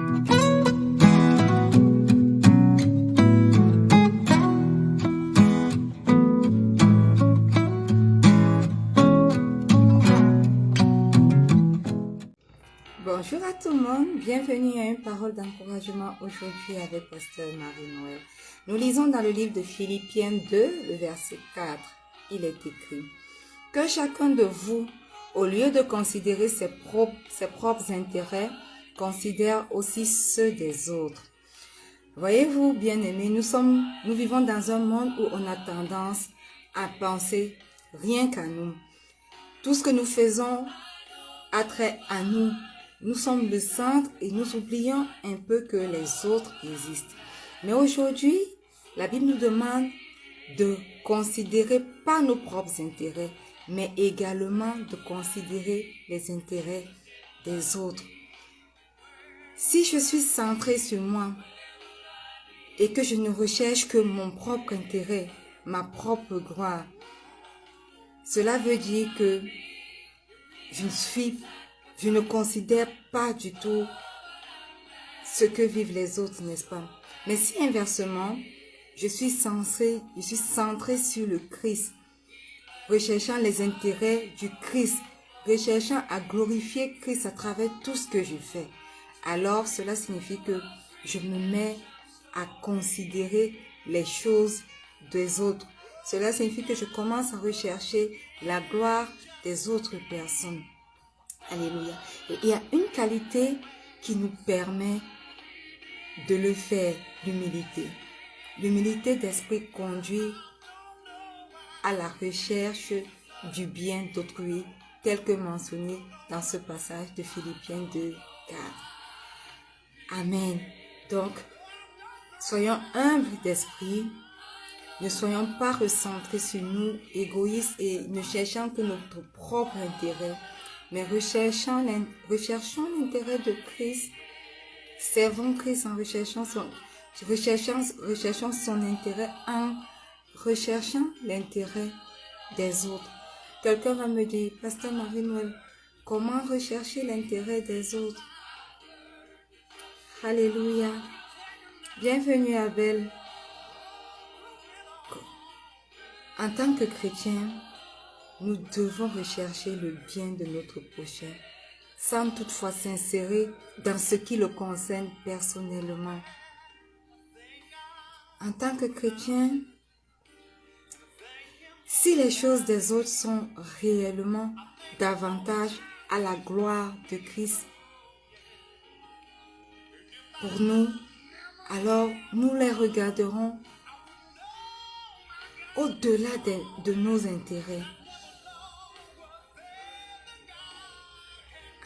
Bonjour à tout le monde, bienvenue à une parole d'encouragement aujourd'hui avec Pasteur Marie-Noël. Nous lisons dans le livre de Philippiens 2, le verset 4. Il est écrit « Que chacun de vous, au lieu de considérer ses propres intérêts, considère aussi ceux des autres. » Voyez-vous, bien-aimés, nous vivons dans un monde où on a tendance à penser rien qu'à nous. Tout ce que nous faisons a trait à nous. Nous sommes le centre et nous oublions un peu que les autres existent. Mais aujourd'hui, la Bible nous demande de considérer pas nos propres intérêts, mais également de considérer les intérêts des autres. Si je suis centré sur moi et que je ne recherche que mon propre intérêt, ma propre gloire, cela veut dire que je ne considère pas du tout ce que vivent les autres, n'est-ce pas? Mais si inversement, je suis centré sur le Christ, recherchant les intérêts du Christ, recherchant à glorifier Christ à travers tout ce que je fais, alors cela signifie que je me mets à considérer les choses des autres. Cela signifie que je commence à rechercher la gloire des autres personnes. Alléluia. Et il y a une qualité qui nous permet de le faire, l'humilité. L'humilité d'esprit conduit à la recherche du bien d'autrui, tel que mentionné dans ce passage de Philippiens 2, 4. Amen. Donc, soyons humbles d'esprit, ne soyons pas recentrés sur nous, égoïstes et ne cherchant que notre propre intérêt, mais recherchons l'intérêt de Christ, servons Christ en recherchant son intérêt, en recherchant l'intérêt des autres. Quelqu'un va me dire, Pasteur Marie-Noël, comment rechercher l'intérêt des autres? Alléluia. Bienvenue Abel. En tant que chrétiens, nous devons rechercher le bien de notre prochain, sans toutefois s'insérer dans ce qui le concerne personnellement. En tant que chrétien, si les choses des autres sont réellement davantage à la gloire de Christ pour nous, alors nous les regarderons au-delà de nos intérêts.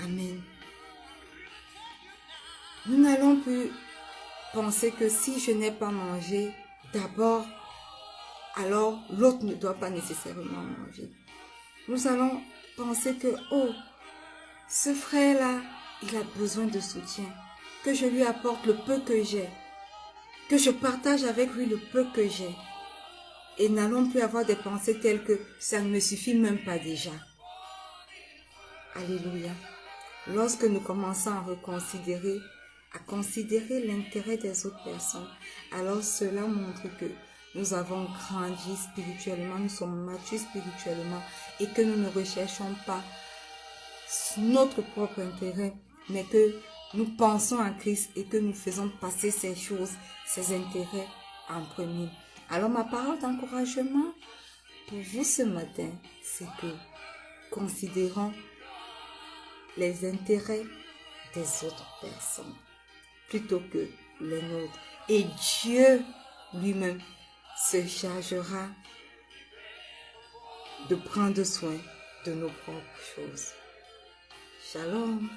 Amen. Nous n'allons plus penser que si je n'ai pas mangé d'abord, alors l'autre ne doit pas nécessairement manger. Nous allons penser que, oh, ce frère-là, il a besoin de soutien, que je lui apporte le peu que j'ai, que je partage avec lui le peu que j'ai. Et n'allons plus avoir des pensées telles que ça ne me suffit même pas déjà. Alléluia. Lorsque nous commençons à considérer l'intérêt des autres personnes, alors cela montre que nous avons grandi spirituellement, nous sommes matures spirituellement et que nous ne recherchons pas notre propre intérêt, mais que nous pensons à Christ et que nous faisons passer ces choses, ces intérêts en premier. Alors ma parole d'encouragement pour vous ce matin, c'est que considérons les intérêts des autres personnes plutôt que les nôtres. Et Dieu lui-même se chargera de prendre soin de nos propres choses. Shalom.